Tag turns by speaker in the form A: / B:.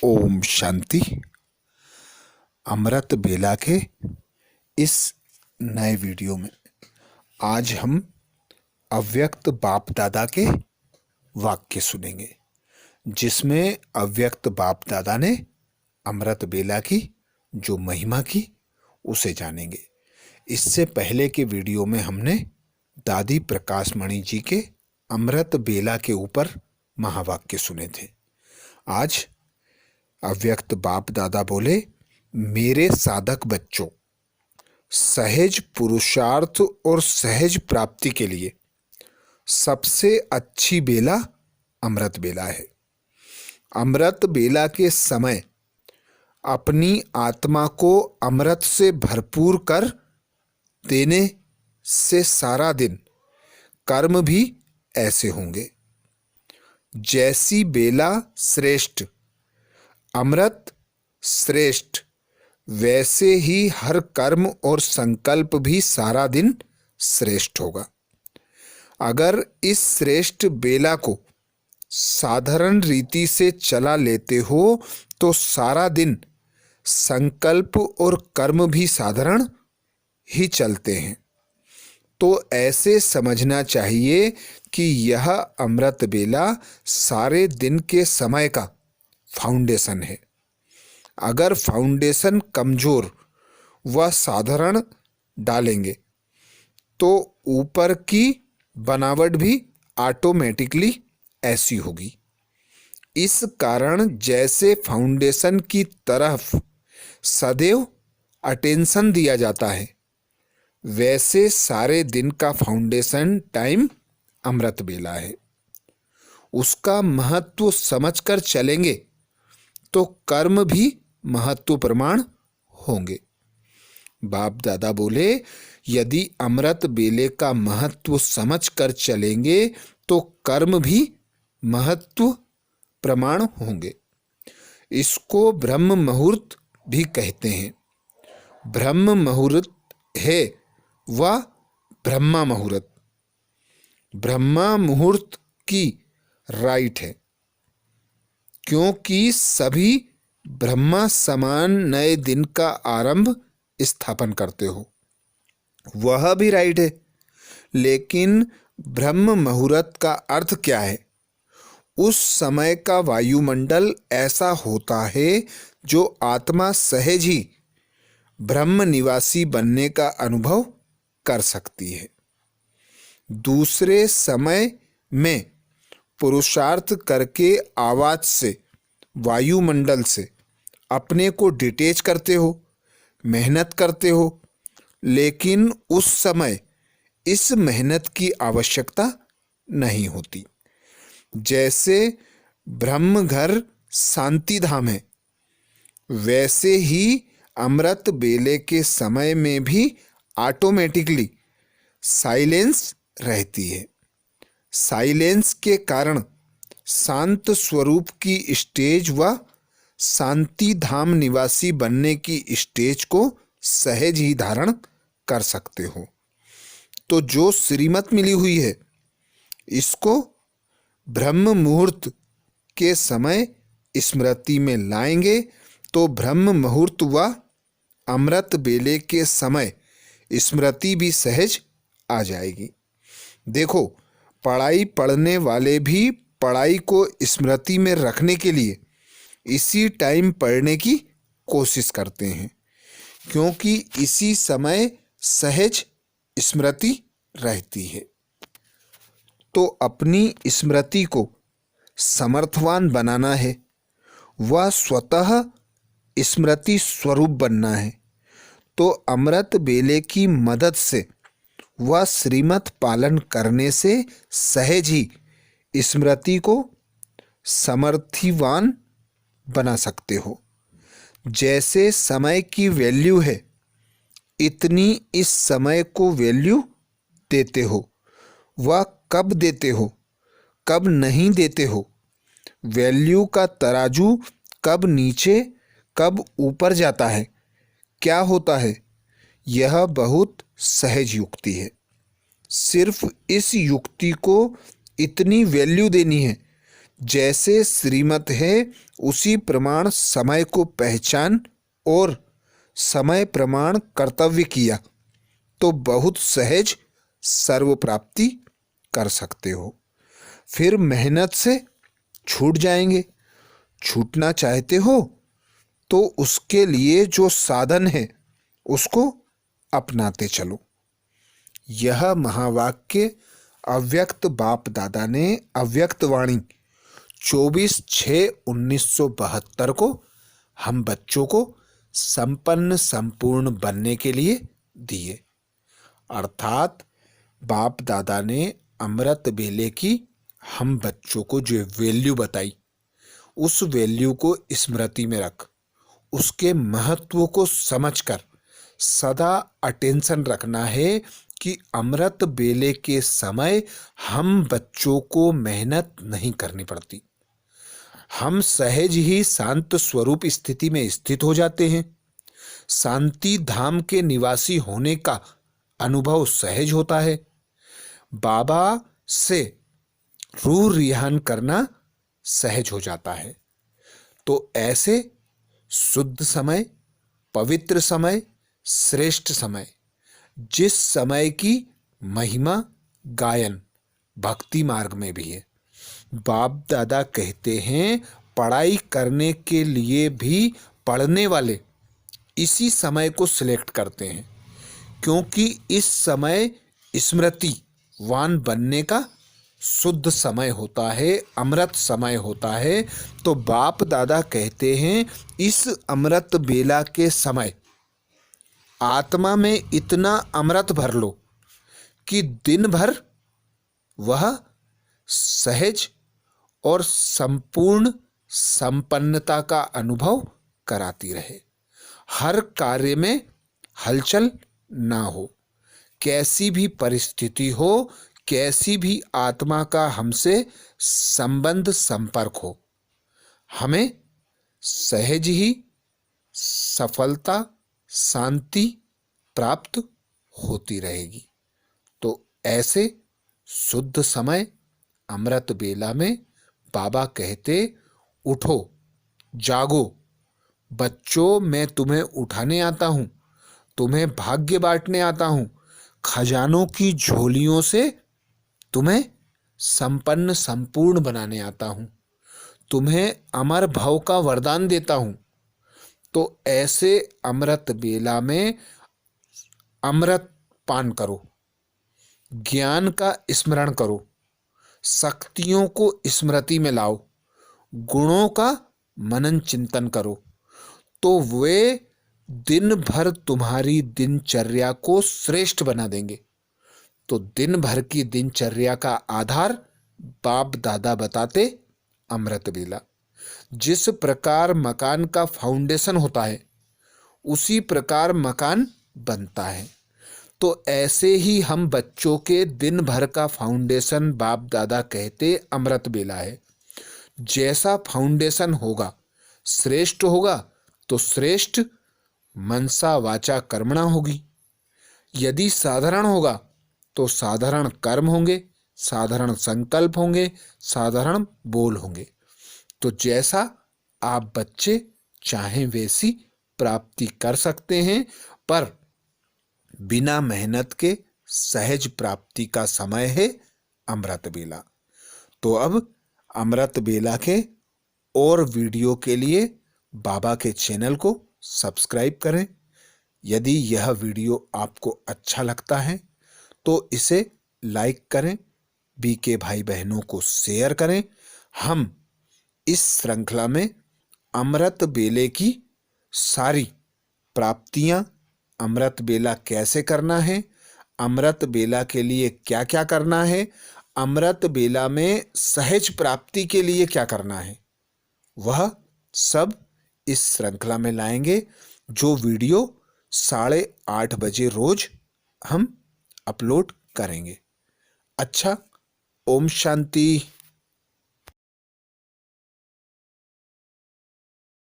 A: ओम शांति। अमृत बेला के इस नए वीडियो में आज हम अव्यक्त बाप दादा के वाक्य सुनेंगे, जिसमें अव्यक्त बाप दादा ने अमृत बेला की जो महिमा की उसे जानेंगे। इससे पहले के वीडियो में हमने दादी प्रकाश मणि जी के अमृत बेला के ऊपर महावाक्य सुने थे। आज अव्यक्त बाप दादा बोले, मेरे साधक बच्चों, सहज पुरुषार्थ और सहज प्राप्ति के लिए सबसे अच्छी बेला अमृत बेला है। अमृत बेला के समय अपनी आत्मा को अमृत से भरपूर कर देने से सारा दिन कर्म भी ऐसे होंगे। जैसी बेला श्रेष्ठ, अमृत श्रेष्ठ, वैसे ही हर कर्म और संकल्प भी सारा दिन श्रेष्ठ होगा। अगर इस श्रेष्ठ बेला को साधारण रीति से चला लेते हो तो सारा दिन संकल्प और कर्म भी साधारण ही चलते हैं। तो ऐसे समझना चाहिए कि यह अमृत बेला सारे दिन के समय का फाउंडेशन है। अगर फाउंडेशन कमजोर व साधारण डालेंगे तो ऊपर की बनावट भी ऑटोमेटिकली ऐसी होगी। इस कारण जैसे फाउंडेशन की तरफ सदैव अटेंशन दिया जाता है, वैसे सारे दिन का फाउंडेशन टाइम अमृत बेला है। उसका महत्व समझकर चलेंगे तो कर्म भी महत्व प्रमाण होंगे। बाप दादा बोले, यदि अमृत बेले का महत्व समझकर चलेंगे तो कर्म भी महत्व प्रमाण होंगे। इसको ब्रह्म मुहूर्त भी कहते हैं। ब्रह्म मुहूर्त है व ब्रह्मा मुहूर्त। ब्रह्मा मुहूर्त की राइट है, क्योंकि सभी ब्रह्मा समान नए दिन का आरंभ स्थापन करते हो, वह भी राइट है। लेकिन ब्रह्म मुहूर्त का अर्थ क्या है? उस समय का वायुमंडल ऐसा होता है जो आत्मा सहज ही ब्रह्म निवासी बनने का अनुभव कर सकती है। दूसरे समय में पुरुषार्थ करके आवाज से, वायुमंडल से अपने को डिटेच करते हो, मेहनत करते हो, लेकिन उस समय इस मेहनत की आवश्यकता नहीं होती। जैसे ब्रह्म घर शांति धाम है, वैसे ही अमृत बेले के समय में भी ऑटोमेटिकली साइलेंस रहती है। साइलेंस के कारण शांत स्वरूप की स्टेज व शांति धाम निवासी बनने की स्टेज को सहज ही धारण कर सकते हो। तो जो श्रीमत मिली हुई है, इसको ब्रह्म मुहूर्त के समय स्मृति में लाएंगे तो ब्रह्म मुहूर्त व अमृत बेले के समय स्मृति भी सहज आ जाएगी। देखो, पढ़ाई पढ़ने वाले भी पढ़ाई को स्मृति में रखने के लिए इसी टाइम पढ़ने की कोशिश करते हैं, क्योंकि इसी समय सहज स्मृति रहती है। तो अपनी स्मृति को समर्थवान बनाना है, वह स्वतः स्मृति स्वरूप बनना है। तो अमृत बेले की मदद से वह श्रीमत पालन करने से सहज ही स्मृति को समर्थिवान बना सकते हो। जैसे समय की वैल्यू है, इतनी इस समय को वैल्यू देते हो। वह कब देते हो, कब नहीं देते हो, वैल्यू का तराजू कब नीचे कब ऊपर जाता है, क्या होता है, यह बहुत सहज युक्ति है। सिर्फ इस युक्ति को इतनी वैल्यू देनी है जैसे श्रीमत है उसी प्रमाण समय को पहचान और समय प्रमाण कर्तव्य किया तो बहुत सहज सर्व प्राप्ति कर सकते हो। फिर मेहनत से छूट जाएंगे। छूटना चाहते हो तो उसके लिए जो साधन है उसको अपनाते चलो। यह महावाक्य अव्यक्त बाप दादा ने अव्यक्त वाणी 24/6/1972 को हम बच्चों को संपन्न संपूर्ण बनने के लिए दिए। अर्थात बाप दादा ने अमृत बेले की हम बच्चों को जो वैल्यू बताई, उस वैल्यू को स्मृति में रख, उसके महत्व को समझकर सदा अटेंशन रखना है कि अमृत बेले के समय हम बच्चों को मेहनत नहीं करनी पड़ती। हम सहज ही शांत स्वरूप स्थिति में स्थित हो जाते हैं। शांति धाम के निवासी होने का अनुभव सहज होता है। बाबा से रूह रिहान करना सहज हो जाता है। तो ऐसे शुद्ध समय, पवित्र समय, श्रेष्ठ समय, जिस समय की महिमा गायन भक्ति मार्ग में भी है। बाप दादा कहते हैं पढ़ाई करने के लिए भी पढ़ने वाले इसी समय को सिलेक्ट करते हैं, क्योंकि इस समय स्मृतिवान बनने का शुद्ध समय होता है, अमृत समय होता है। तो बाप दादा कहते हैं इस अमृत बेला के समय आत्मा में इतना अमृत भर लो कि दिन भर वह सहज और संपूर्ण संपन्नता का अनुभव कराती रहे। हर कार्य में हलचल ना हो, कैसी भी परिस्थिति हो, कैसी भी आत्मा का हमसे संबंध संपर्क हो, हमें सहज ही सफलता शांति प्राप्त होती रहेगी। तो ऐसे शुद्ध समय अमृत बेला में बाबा कहते उठो, जागो बच्चों, मैं तुम्हें उठाने आता हूँ, तुम्हें भाग्य बांटने आता हूँ, खजानों की झोलियों से तुम्हें संपन्न संपूर्ण बनाने आता हूँ, तुम्हें अमर भव का वरदान देता हूँ। तो ऐसे अमृत बेला में अमृत पान करो, ज्ञान का स्मरण करो, शक्तियों को स्मृति में लाओ, गुणों का मनन चिंतन करो, तो वे दिन भर तुम्हारी दिनचर्या को श्रेष्ठ बना देंगे। तो दिन भर की दिनचर्या का आधार बाप दादा बताते अमृत बेला। जिस प्रकार मकान का फाउंडेशन होता है उसी प्रकार मकान बनता है। तो ऐसे ही हम बच्चों के दिन भर का फाउंडेशन बाप दादा कहते अमृत बेला है। जैसा फाउंडेशन होगा, श्रेष्ठ होगा, तो श्रेष्ठ मनसा वाचा कर्मणा होगी। यदि साधारण होगा तो साधारण कर्म होंगे, साधारण संकल्प होंगे, साधारण बोल होंगे। तो जैसा आप बच्चे चाहें वैसी प्राप्ति कर सकते हैं, पर बिना मेहनत के सहज प्राप्ति का समय है अमृत बेला। तो अब अमृत बेला के और वीडियो के लिए बाबा के चैनल को सब्सक्राइब करें। यदि यह वीडियो आपको अच्छा लगता है तो इसे लाइक करें, बीके भाई बहनों को शेयर करें। हम इस श्रृंखला में अमृत बेले की सारी प्राप्तियां, अमृत बेला कैसे करना है, अमृत बेला के लिए क्या क्या करना है, अमृत बेला में सहज प्राप्ति के लिए क्या करना है, वह सब इस श्रृंखला में लाएंगे। जो वीडियो 8:30 बजे रोज हम अपलोड करेंगे। अच्छा, ओम शांति।